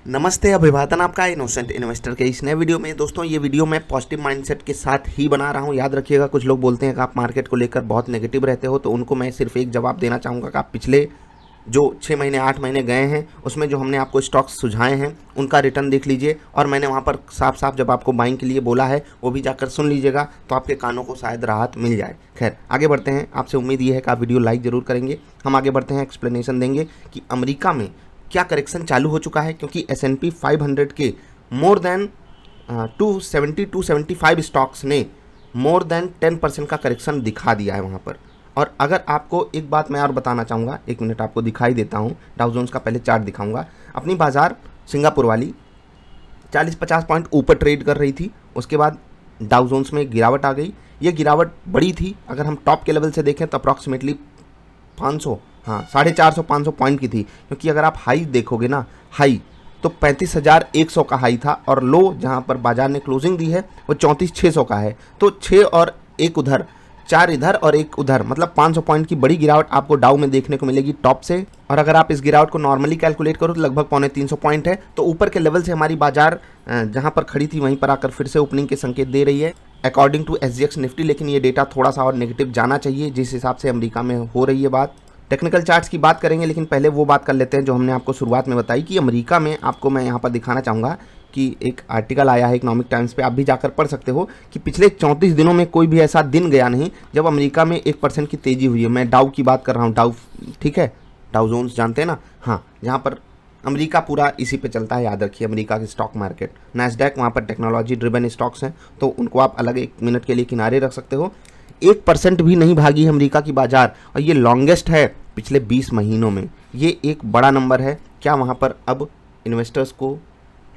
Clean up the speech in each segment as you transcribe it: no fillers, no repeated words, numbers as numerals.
नमस्ते, अभिवादन आपका इनोसेंट इन्वेस्टर के इस नए वीडियो में। दोस्तों, ये वीडियो मैं पॉजिटिव माइंडसेट के साथ ही बना रहा हूँ। याद रखिएगा, कुछ लोग बोलते हैं कि आप मार्केट को लेकर बहुत नेगेटिव रहते हो, तो उनको मैं सिर्फ एक जवाब देना चाहूँगा कि आप पिछले जो 6 महीने 8 महीने गए हैं उसमें जो हमने आपको स्टॉक्स सुझाए हैं उनका रिटर्न देख लीजिए, और मैंने वहाँ पर साफ साफ जब आपको बाइंग के लिए बोला है वो भी जाकर सुन लीजिएगा, तो आपके कानों को शायद राहत मिल जाए। खैर, आगे बढ़ते हैं। आपसे उम्मीद ये है कि आप वीडियो लाइक ज़रूर करेंगे। हम आगे बढ़ते हैं, एक्सप्लेनेशन देंगे कि अमेरिका में क्या करेक्शन चालू हो चुका है, क्योंकि S&P 500 के मोर देन 270-275 स्टॉक्स ने मोर देन 10% का करेक्शन दिखा दिया है वहाँ पर। और अगर आपको एक बात मैं और बताना चाहूँगा, एक मिनट आपको दिखाई देता हूँ, डाउ जोन्स का पहले चार्ट दिखाऊंगा। अपनी बाज़ार सिंगापुर वाली 40-50 पॉइंट ऊपर ट्रेड कर रही थी, उसके बाद डाउ जोन्स में गिरावट आ गई। ये गिरावट बड़ी थी, अगर हम टॉप के लेवल से देखें तो अप्रॉक्सीमेटली 500 450-500 पॉइंट की थी, क्योंकि अगर आप हाई देखोगे ना, हाई तो 35,100 का हाई था, और लो जहां पर बाजार ने क्लोजिंग दी है वो 34,600 का है। तो 6 और 1 उधर, 4 इधर और 1 उधर, मतलब 500 पॉइंट की बड़ी गिरावट आपको डाउ में देखने को मिलेगी टॉप से। और अगर आप इस गिरावट को नॉर्मली कैलकुलेट करो तो लगभग 350 पॉइंट है। तो ऊपर के लेवल से हमारी बाजार जहां पर खड़ी थी वहीं पर आकर फिर से ओपनिंग के संकेत दे रही है अकॉर्डिंग टू SGX निफ्टी। लेकिन ये डेटा थोड़ा सा और नेगेटिव जाना चाहिए जिस हिसाब से अमेरिका में हो रही है बात। टेक्निकल चार्ट्स की बात करेंगे, लेकिन पहले वो बात कर लेते हैं जो हमने आपको शुरुआत में बताई कि अमेरिका में, आपको मैं यहाँ पर दिखाना चाहूँगा कि एक आर्टिकल आया है इकोनॉमिक टाइम्स पे, आप भी जाकर पढ़ सकते हो कि पिछले 34 दिनों में कोई भी ऐसा दिन गया नहीं जब अमेरिका में 1% की तेज़ी हुई है। मैं डाउ की बात कर रहा हूँ, डाउ, ठीक है, डाउ जोन्स जानते हैं ना, हाँ, जहाँ पर अमेरिका पूरा इसी पे चलता है। याद रखिए, अमेरिका की स्टॉक मार्केट, नैस्डैक, वहाँ पर टेक्नोलॉजी ड्रिवन स्टॉक्स हैं, तो उनको आप अलग 1 मिनट के लिए किनारे रख सकते हो। 1% भी नहीं भागी अमेरिका की बाजार, और ये लॉन्गेस्ट है पिछले 20 महीनों में। ये एक बड़ा नंबर है। क्या वहाँ पर अब इन्वेस्टर्स को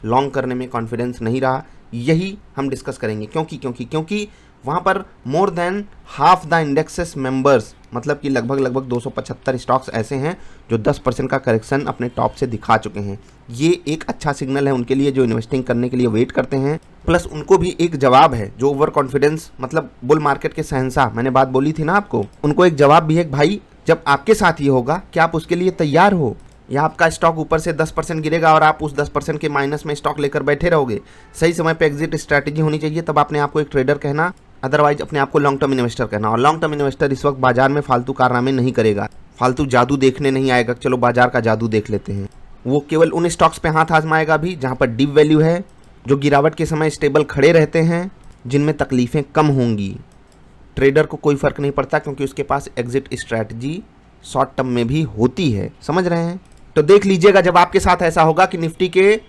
लॉन्ग करने में कॉन्फिडेंस नहीं रहा? यही हम डिस्कस करेंगे। क्योंकि वहाँ पर more than half the indexes members, मतलब कि लगभग 275 स्टॉक्स ऐसे हैं जो 10% का करेक्शन अपने टॉप से दिखा चुके हैं। ये एक अच्छा सिग्नल है उनके लिए जो इन्वेस्टिंग करने के लिए वेट करते हैं। प्लस उनको भी एक जवाब है, जो ओवर कॉन्फिडेंस, मतलब बुल मार्केट के शहंशाह, मैंने बात बोली थी ना आपको, उनको एक जवाब भी है, भाई जब आपके साथ ये होगा क्या आप उसके लिए तैयार हो, या आपका स्टॉक ऊपर से 10% गिरेगा और आप उस 10% के माइनस में स्टॉक लेकर बैठे रहोगे। सही समय पे एग्जिट स्ट्रैटेजी होनी चाहिए, तब अपने आप को एक ट्रेडर कहना, अदरवाइज अपने आप को लॉन्ग टर्म इन्वेस्टर कहना। और लॉन्ग टर्म इन्वेस्टर इस वक्त बाजार में फालतू कारनामे नहीं करेगा, फालतू जादू देखने नहीं आएगा, चलो बाजार का जादू देख लेते हैं। वो केवल उन स्टॉक्स पे हाथ आजमाएगा भी जहाँ पर डीप वैल्यू है, जो गिरावट के समय स्टेबल खड़े रहते हैं, जिनमें तकलीफें कम होंगी। ट्रेडर को कोई फर्क नहीं पड़ता, क्योंकि उसके पास एग्जिट स्ट्रैटेजी शॉर्ट टर्म में भी होती है। समझ रहे हैं? तो देख लीजिएगा, जब आपके साथ ऐसा होगा कि निफ्टी के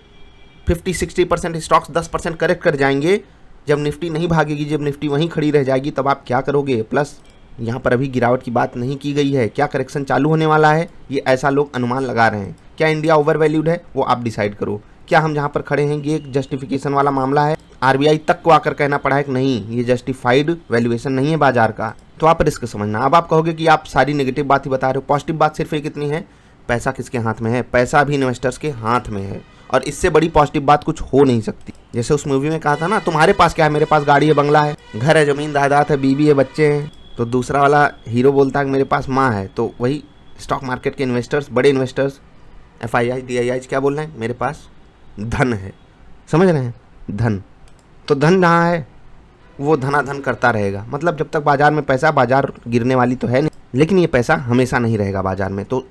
50-60% स्टॉक्स 10% करेक्ट कर जाएंगे, जब निफ्टी नहीं भागेगी, जब निफ्टी वहीं खड़ी रह जाएगी, तब आप क्या करोगे? प्लस यहाँ पर अभी गिरावट की बात नहीं की गई है, क्या करेक्शन चालू होने वाला है, ये ऐसा लोग अनुमान लगा रहे हैं। क्या इंडिया ओवर वैल्यूड है, वो आप डिसाइड करो। क्या हम जहाँ पर खड़े हैं ये एक जस्टिफिकेशन वाला मामला है? RBI तक को आकर कहना पड़ा है कि नहीं, ये जस्टिफाइड वैल्यूएशन नहीं है बाजार का, तो आप रिस्क समझना। अब आप कहोगे कि आप सारी नेगेटिव बात ही बता रहे हो, पॉजिटिव बात सिर्फ एक इतनी है, पैसा किसके हाथ में है? पैसा भी इन्वेस्टर्स के हाथ में है, और इससे बड़ी पॉजिटिव बात कुछ हो नहीं सकती। जैसे उस मूवी में कहा था ना, तुम्हारे पास क्या है? मेरे पास गाड़ी है, बंगला है, घर है, जमीन जायदाद है, बीवी है, बच्चे हैं। तो दूसरा वाला हीरो बोलता है कि मेरे पास माँ है। तो वही स्टॉक मार्केट के इन्वेस्टर्स, बड़े इन्वेस्टर्स, FII DII क्या बोल रहे हैं? मेरे पास धन है। समझ रहे हैं? धन, तो धन जहाँ है वो धनाधन करता रहेगा। मतलब जब तक बाजार में पैसा, बाजार गिरने वाली तो है नहीं, लेकिन ये पैसा हमेशा नहीं रहेगा बाजार में। तो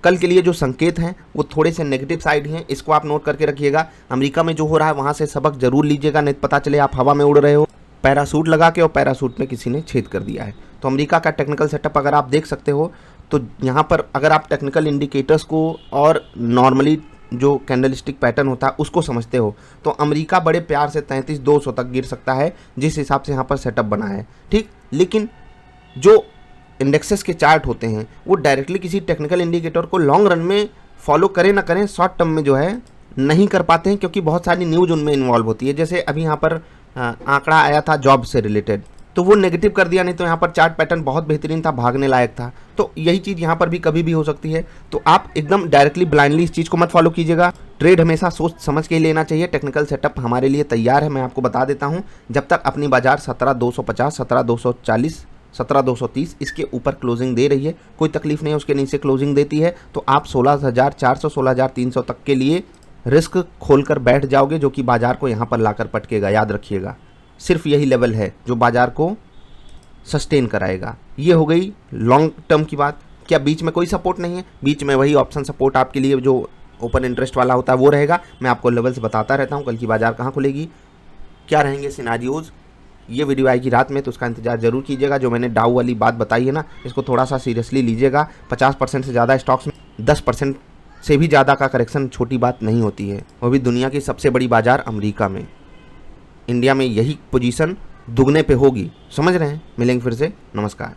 कल के लिए जो संकेत हैं वो थोड़े से नेगेटिव साइड हैं, इसको आप नोट करके रखिएगा। अमेरिका में जो हो रहा है वहाँ से सबक जरूर लीजिएगा, नहीं पता चले आप हवा में उड़ रहे हो पैरासूट लगा के और पैरासूट में किसी ने छेद कर दिया है। तो अमेरिका का टेक्निकल सेटअप अगर आप देख सकते हो, तो यहाँ पर अगर आप टेक्निकल इंडिकेटर्स को और नॉर्मली जो कैंडलस्टिक पैटर्न होता है उसको समझते हो, तो अमेरिका बड़े प्यार से 33,200 तक गिर सकता है, जिस हिसाब से यहाँ पर सेटअप बना है, ठीक। लेकिन जो इंडेक्सेस के चार्ट होते हैं वो डायरेक्टली किसी टेक्निकल इंडिकेटर को लॉन्ग रन में फॉलो करें ना करें, शॉर्ट टर्म में जो है नहीं कर पाते हैं, क्योंकि बहुत सारी न्यूज़ उनमें इन्वॉल्व होती है। जैसे अभी यहाँ पर आंकड़ा आया था जॉब से रिलेटेड, तो वो नेगेटिव कर दिया, नहीं तो यहाँ पर चार्ट पैटर्न बहुत बेहतरीन था, भागने लायक था। तो यही चीज़ यहाँ पर भी कभी भी हो सकती है। तो आप एकदम डायरेक्टली ब्लाइंडली इस चीज़ को मत फॉलो कीजिएगा। ट्रेड हमेशा सोच समझ के ही लेना चाहिए। टेक्निकल सेटअप हमारे लिए तैयार है, मैं आपको बता देता हूँ। जब तक अपनी बाजार 17,250, 17,240, 17,230 इसके ऊपर क्लोजिंग दे रही है, कोई तकलीफ नहीं है। उसके नीचे क्लोजिंग देती है तो आप 16,400, 16,300 तक के लिए रिस्क खोलकर बैठ जाओगे जो कि बाजार को यहाँ पर लाकर पटकेगा, याद रखिएगा। सिर्फ यही लेवल है जो बाजार को सस्टेन कराएगा। ये हो गई लॉन्ग टर्म की बात। क्या बीच में कोई सपोर्ट नहीं है? बीच में वही ऑप्शन सपोर्ट आपके लिए जो ओपन इंटरेस्ट वाला होता है वो रहेगा। मैं आपको लेवल्स बताता रहता हूँ, कल की बाजार कहाँ खुलेगी, क्या रहेंगे सिनारियोज। ये वीडियो आएगी रात में तो उसका इंतजार जरूर कीजिएगा। जो मैंने डाउ वाली बात बताई है ना, इसको थोड़ा सा सीरियसली लीजिएगा। 50% से ज़्यादा स्टॉक्स में 10% से भी ज़्यादा का करेक्शन छोटी बात नहीं होती है, वो भी दुनिया की सबसे बड़ी बाजार अमेरिका में। इंडिया में यही पोजीशन दुगने पे होगी, समझ रहे हैं। मिलेंगे फिर से, नमस्कार।